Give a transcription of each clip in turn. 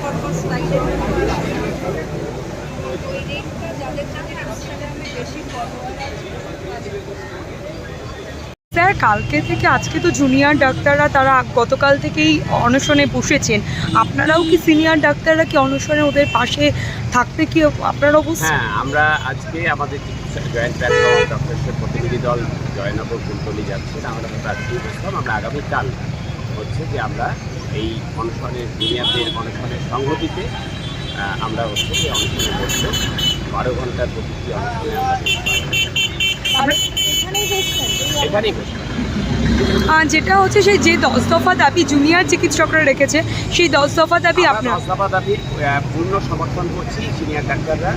পরপর স্লাইডে ওই রেটটা যাদের যাদের ইনস্টাগ্রামে বেশি ফলোয়ার আছে তাদের। স্যার, কালকে থেকে আজকে তো জুনিয়র ডাক্তাররা তারা গতকাল থেকেই অনশনে বসেছেন, আপনারাও কি সিনিয়র ডাক্তাররা কি অনশনে ওদের পাশে থাকতে কি আপনারাও বসছেন? হ্যাঁ, আমরা আজকে আমাদের চিকিৎসা জয়েন্ট প্ল্যাটফর্ম ডক্টরসের প্রতিনিধি দল জয়নগর কুলতলি যাচ্ছেন। আমরা আজকেই বসলাম। আমরা আগামীকাল হচ্ছে যে আমরা এই অনশনের জুনিয়রদের অনশনের সংহতিতে আমরা হচ্ছে যে অনশনে বসবো। 12 ঘন্টার প্রতিটি অনশনে আমরা এখানেই বসবো। যেটা হচ্ছে সেই যে 10 দফা দাবি জুনিয়র চিকিৎসকরা রেখেছে, সেই 10 দফা দাবি আপনার 10 দফা দাবির পূর্ণ সমর্থন করছি সিনিয়র ডাক্তাররা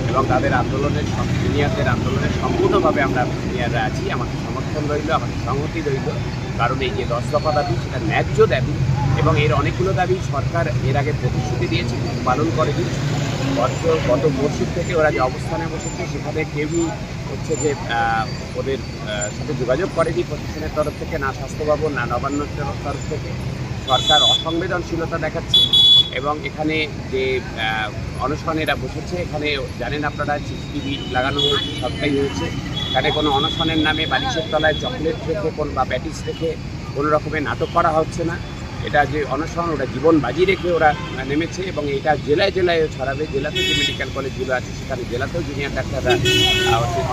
এবং তাদের আন্দোলনের সিনিয়রদের আন্দোলনের সম্পূর্ণভাবে আমরা সিনিয়ররা আছি। আমাদের সমর্থন রইল, আমাদের সংহতি রইল। কারণ এই যে 10 দফা দাবি সেটা ন্যায্য দাবি এবং এর অনেকগুলো দাবি সরকার এর আগে প্রতিশ্রুতি দিয়েছে, কিন্তু পালন করেনি। গত মসজিদ থেকে ওরা যে অবস্থানে বসেছে সেখানে কেউই হচ্ছে যে ওদের সাথে যোগাযোগ করেনি প্রশাসনের তরফ থেকে, না স্বাস্থ্য ভবন না নবান্নের তরফ থেকে। সরকার অসংবেদনশীলতা দেখাচ্ছে এবং এখানে যে অনশনেরা বসেছে এখানে জানেন আপনারা সিসিটিভি লাগানো হয়েছে, সবটাই হয়েছে। এখানে কোনো অনশনের নামে বালিশের তলায় চকলেট রেখে বা প্যাটিস রেখে কোনো রকমের নাটক করা হচ্ছে না। এটা যে অনশন ওরা জীবন বাজি রেখে ওরা নেমেছে এবং এটা জেলায় জেলায় ছড়াবে। জেলাতে যে মেডিকেল কলেজগুলো আছে সেখানে জেলাতেও জুনিয়র ডাক্তাররা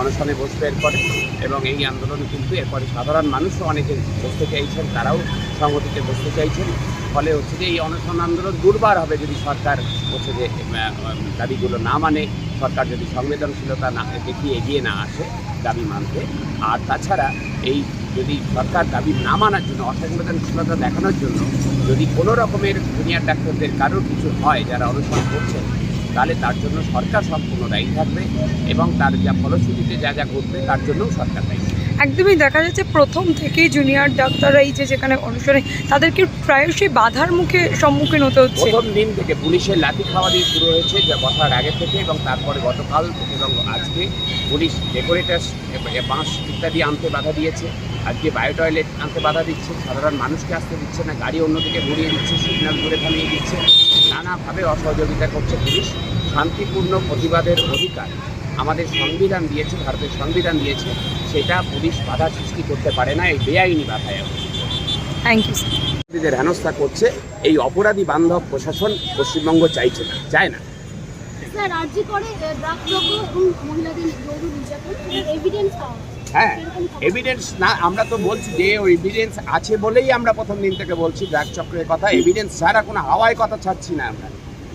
অনশনে বসবে এরপরে এবং এই আন্দোলনে কিন্তু এরপরে সাধারণ মানুষও অনেকে বসতে চাইছেন, তারাও সংগঠিতে বসতে চাইছেন। ফলে হচ্ছে যে এই অনশন আন্দোলন দুর্বার হবে যদি সরকার হচ্ছে যে দাবিগুলো না মানে, সরকার যদি সংবেদনশীলতা না দেখিয়ে এগিয়ে না আসে দাবি মানতে। আর তাছাড়া এই যদি সরকার দাবি না মানার জন্য, অসংবেদনশীলতা দেখানোর জন্য যদি কোনো রকমের জুনিয়র ডাক্তারদের কারোর কিছু হয় যারা অনুসরণ করছেন, তাহলে তার জন্য সরকার সম্পূর্ণ দায়ী থাকবে এবং তার যা ফলশ্রুতিতে যা যা ঘটবে তার জন্যও সরকার দায়ী। একদমই দেখা যাচ্ছে প্রথম থেকেই জুনিয়র ডাক্তাররা এই যে যেখানে অনুসরণে তাদেরকে প্রায়শই বাধার সম্মুখীন হতে হচ্ছে। প্রথম দিন থেকে পুলিশের লাঠি খাওয়া দিয়ে শুরু হয়েছে যা বসার আগে থেকে এবং তারপরে গতকাল এবং আজকে পুলিশ ডেকোরেটার্স বাঁশ ইত্যাদি আনতে বাধা দিয়েছে। আজকে বায়ো টয়লেট আনতে বাধা দিচ্ছে, সাধারণ মানুষকে আসতে দিচ্ছে না, গাড়ি অন্যদিকে ঘুরিয়ে দিচ্ছে, সিগন্যাল দূরে থামিয়ে দিচ্ছে, নানাভাবে অসহযোগিতা করছে পুলিশ। শান্তিপূর্ণ প্রতিবাদের অধিকার আমাদের সংবিধান দিয়েছে, ভারতের সংবিধান দিয়েছে, সেটা পুলিশ বাধা সৃষ্টি করতে পারে না। এই বেআইনি বাধায় থ্যাংক ইউ স্যার হেনস্থা করছে এই অপরাধী বান্ধব প্রশাসন পশ্চিমবঙ্গ চাইছে না, চায় না। হ্যাঁ, এভিডেন্স না, আমরা তো বলছি যে ওই এভিডেন্স আছে বলেই আমরা প্রথম দিন থেকে বলছি ড্রাগ চক্রের কথা। এভিডেন্স ছাড়া কোনো হাওয়ায় কথা ছাড়ছি না।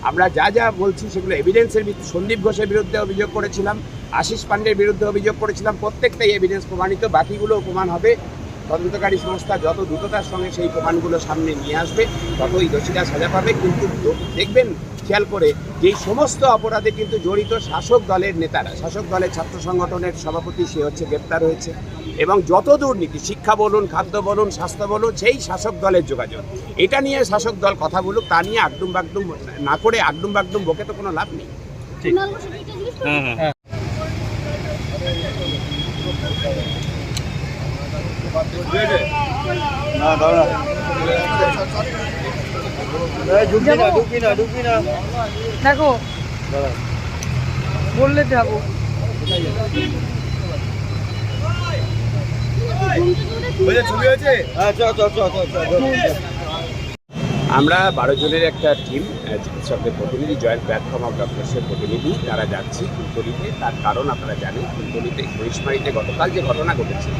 আমরা যা যা বলছি সেগুলো এভিডেন্সের সন্দীপ ঘোষের বিরুদ্ধে অভিযোগ করেছিলাম, আশিস পান্ডের বিরুদ্ধে অভিযোগ করেছিলাম, প্রত্যেকটাই এভিডেন্স প্রমাণিত। বাকিগুলো প্রমাণ হবে। তদন্তকারী সংস্থা যত দ্রুততার সঙ্গে সেই প্রমাণগুলো সামনে নিয়ে আসবে ততই দোষীরা সাজা পাবে। কিন্তু দেখবেন খেয়াল করে যেই সমস্ত অপরাধে কিন্তু জড়িত শাসক দলের নেতারা, শাসক দলের ছাত্র সংগঠনের সভাপতি সে হচ্ছে গ্রেপ্তার হয়েছে এবং যত দুর্নীতি শিক্ষা বলুন, খাদ্য বলুন, স্বাস্থ্য বলুন, সেই শাসক দলের যোগাযোগ। এটা নিয়ে শাসক দল কথা বলুক, তা নিয়ে আগডুম বাগডুম না করে আগডুম বাগডুম বকে তো কোনো লাভ নেই। দেখো বললে যাবো। আমরা 12 জনের একটা টিম, চিকিৎসকদের প্রতিনিধি, জয়েন্ট প্ল্যাটফর্ম অফ ডক্টরসের প্রতিনিধি, তারা যাচ্ছি কুলতলিতে। তার কারণ আপনারা জানেন, কুলতলিতে মহিষমারীতে গতকাল যে ঘটনা ঘটেছে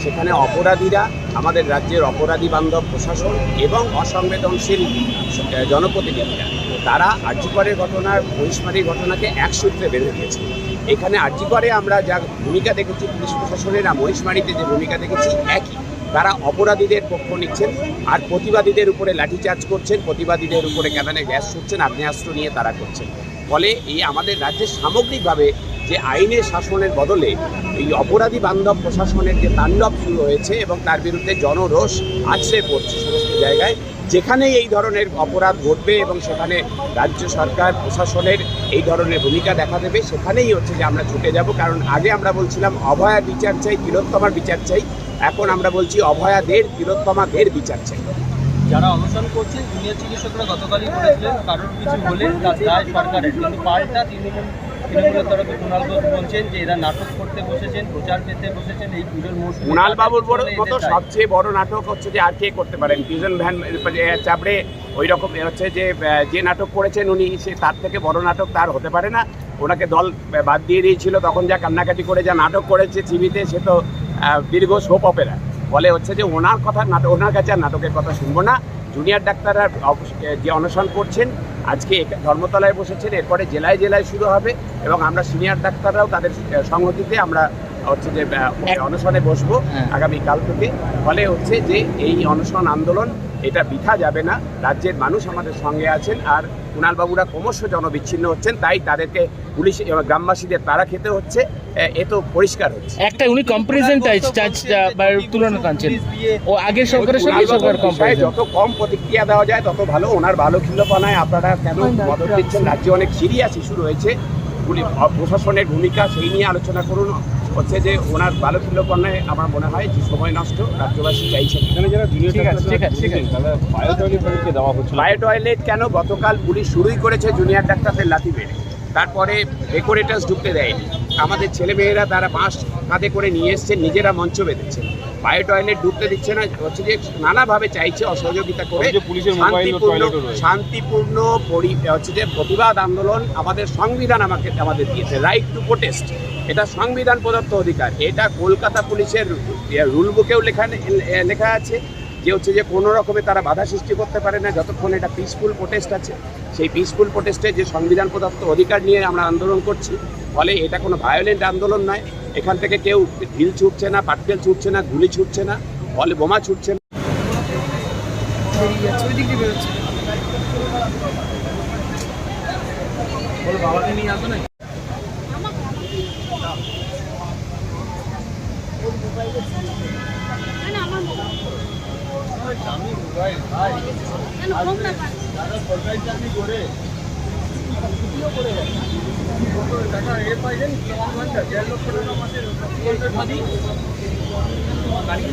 সেখানে অপরাধীরা আমাদের রাজ্যের অপরাধী বান্ধব প্রশাসন এবং অসংবেদনশীল জনপ্রতিনিধিরা তারা আরজিকরের ঘটনার, মহিষমারীর ঘটনাকে এক সূত্রে বেঁধে দিয়েছে। এখানে আরজিকরে আমরা যা ভূমিকা দেখেছি পুলিশ প্রশাসনের, মহিষমারীতে যে ভূমিকা দেখেছি একই। তারা অপরাধীদের পক্ষ নিচ্ছেন আর প্রতিবাদীদের উপরে লাঠিচার্জ করছেন, প্রতিবাদীদের উপরে ক্যানানে গ্যাস ছুটছেন, আগ্নেয়াস্ত্র নিয়ে তারা করছেন। ফলে এই আমাদের রাজ্যে সামগ্রিকভাবে যে আইনের শাসনের বদলে এই অপরাধী বান্ধব প্রশাসনের যে তাণ্ডব শুরু হয়েছে এবং তার বিরুদ্ধে জনরোষ আছড়ে পড়ছে সমস্ত জায়গায়। যেখানেই এই ধরনের অপরাধ ঘটবে এবং সেখানে রাজ্য সরকার প্রশাসনের এই ধরনের ভূমিকা দেখা দেবে, সেখানেই হচ্ছে যে আমরা ছুটে যাব। কারণ আগে আমরা বলছিলাম অভয়া বিচার চাই, তিলোত্তমার বিচার চাই, এখন আমরা বলছি অভয়াদের, তিলোত্তমাদের বিচার চাই। যারা অনশন করছেন জুনিয়র চিকিৎসকরা গতকালই বলেছিলেন কারোর কিছু হলে তার দায় সরকারের, কিন্তু পাল্টা তৃণমূলের তরফে কুণাল বাবু বলছেন যে এরা নাটক করতে বসেছেন, প্রচার পেতে বসেছেন এই পুজোর মৌসুমে। কুণাল বাবুর মতো সবচেয়ে বড় নাটক হচ্ছে যে আর কে করতে পারেন, টিউশন ভ্যান চাপড়ে ওই রকম হচ্ছে যে নাটক করেছেন উনি, সে তার থেকে বড় নাটক তার হতে পারে না। ওনাকে দল বাদ দিয়ে দিয়েছিল, তখন যা কান্নাকাটি করে যা নাটক করেছে টিভিতে, সে তো দীর্ঘ সোপ অপেরা। ফলে হচ্ছে যে ওনার কথা ওনার কাছে আর নাটকের কথা শুনবো না। জুনিয়র ডাক্তাররা যে অনশন করছেন আজকে ধর্মতলায় বসেছেন, এরপরে জেলায় জেলায় শুরু হবে এবং আমরা সিনিয়র ডাক্তাররাও তাদের সংহতিতে আমরা হচ্ছে যে অনশনে বসবো আগামীকাল থেকে। ফলে হচ্ছে যে এই অনশন আন্দোলন এটা বৃথা যাবে না, রাজ্যের মানুষ আমাদের সঙ্গে আছেন। আর কুণালবাবুরা ক্রমশ জনবিচ্ছিন্ন হচ্ছেন, তাই তাদেরকে পুলিশ এবং গ্রামবাসীদের তারা খেতে হচ্ছে, এ তো পরিষ্কার হচ্ছে। একটা উনি কম্পারিজন চার্জ তুলনা টানছেন ও আগের সরকারের সঙ্গে সরকার কম্পারিজন। যত কম প্রতিক্রিয়া দেওয়া যায় তত ভালো। ওনার ভালো খিল্লপনায় আপনারা কেন মদত দিচ্ছেন? রাজ্যে অনেক সিরিয়াস ইস্যু রয়েছে, প্রশাসনের ভূমিকা সেই নিয়ে আলোচনা করুন। হচ্ছে যে ওনার ভালো খিল্লপনায় আমার মনে হয় যে সময় নষ্ট রাজ্যবাসী চাইছেন। বায়ো টয়লেট কেন? গতকাল পুলিশ শুরুই করেছে জুনিয়র ডাক্তারদের লাথি মেরে, তারপরে ডেকোরেটার্স ঢুকতে দেয়নি। আমাদের ছেলেমেয়েরা তারা বাঁশ কাঁধে করে নিয়ে এসছেন, নিজেরা মঞ্চ বেঁধেছেন, বায়ো টয়লেট ঢুকতে দিচ্ছে না। হচ্ছে যে নানাভাবে চাইছে অসহযোগিতা করে শান্তিপূর্ণ হচ্ছে যে প্রতিবাদ আন্দোলন আমাদের সংবিধান আমাদের দিয়েছে, রাইট টু প্রোটেস্ট। এটা সংবিধান প্রদত্ত অধিকার। এটা কলকাতা পুলিশের রুল বুকেও লেখা আছে যে হচ্ছে যে কোনো রকমে তারা বাধা সৃষ্টি করতে পারে না যতক্ষণ এটা পিসফুল প্রোটেস্ট আছে। সেই পিসফুল প্রোটেস্টে যে সংবিধান প্রদত্ত অধিকার নিয়ে আমরা আন্দোলন করছি, ফলে এটা কোনো ভায়োলেন্ট আন্দোলন নয়। এখান থেকে কেউ ঢিল ছুটছে না, পাটকেল ছুটছে না, গুলি ছুটছে না, ফলে বোমা ছুটছে না। বাবাকে নিয়ে আসো না। সরকারি চাকরি করে টাকা এ পাইছেন 1.5 লক্ষ টাকা মাসের গাড়ি